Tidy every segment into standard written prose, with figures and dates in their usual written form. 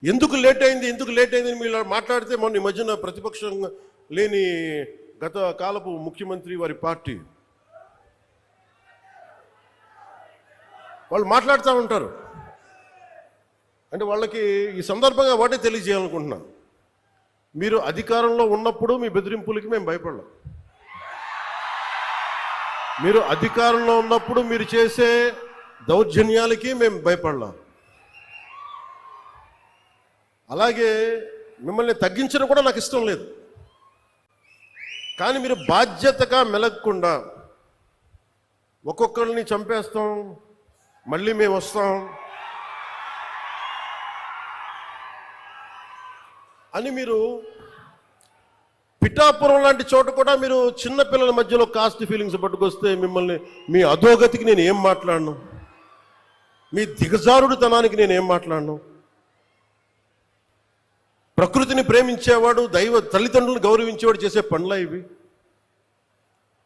ఎందుకు లేట్ అయింది మీరు మాట్లాడితే మొన్న ఈ మధ్యన ప్రతిపక్షం లేని గత కాలపు ముఖ్యమంత్రి వారి పార్టీ వాళ్ళు మాట్లాడుతూ ఉంటారు. అంటే వాళ్ళకి ఈ సందర్భంగా ఒకటే తెలియజేయాలనుకుంటున్నాను, మీరు అధికారంలో ఉన్నప్పుడు మీ బెదిరింపులకి మేము భయపడలేం. మీరు అధికారంలో ఉన్నప్పుడు మీరు చేసే దౌర్జన్యాలకి మేము భయపడలేం. అలాగే మిమ్మల్ని తగ్గించడం కూడా నాకు ఇష్టం లేదు. కానీ మీరు బాధ్యతగా మెలగకుండా ఒక్కొక్కరిని చంపేస్తాం, మళ్ళీ మేము వస్తాం అని మీరు పిఠాపురం లాంటి చోట కూడా మీరు చిన్నపిల్లల మధ్యలో కాస్ట్ ఫీలింగ్స్ పట్టుకొస్తే మిమ్మల్ని మీ అధోగతికి నేను ఏం మాట్లాడను, మీ దిగజారుడుతనానికి నేను ఏం మాట్లాడను. ప్రకృతిని ప్రేమించేవాడు, తల్లిదండ్రులను గౌరవించేవాడు చేసే పనులా ఇవి?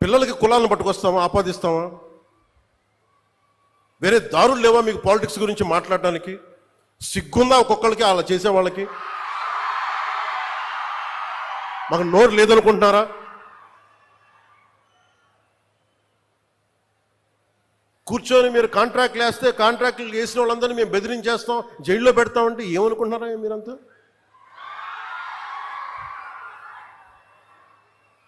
పిల్లలకి కులాలను పట్టుకొస్తామా, ఆపాదిస్తామా? వేరే దారులు లేవా మీకు పాలిటిక్స్ గురించి మాట్లాడడానికి? సిగ్గుందా ఒక్కొక్కరికి అలా చేసే వాళ్ళకి? మాకు నోరు లేదనుకుంటున్నారా? కూర్చొని మీరు కాంట్రాక్ట్లు వేస్తే కాంట్రాక్ట్లు వేసిన వాళ్ళందరినీ మేము బెదిరించేస్తాం, జైల్లో పెడతామంటే ఏమనుకుంటున్నారా మీరంతా?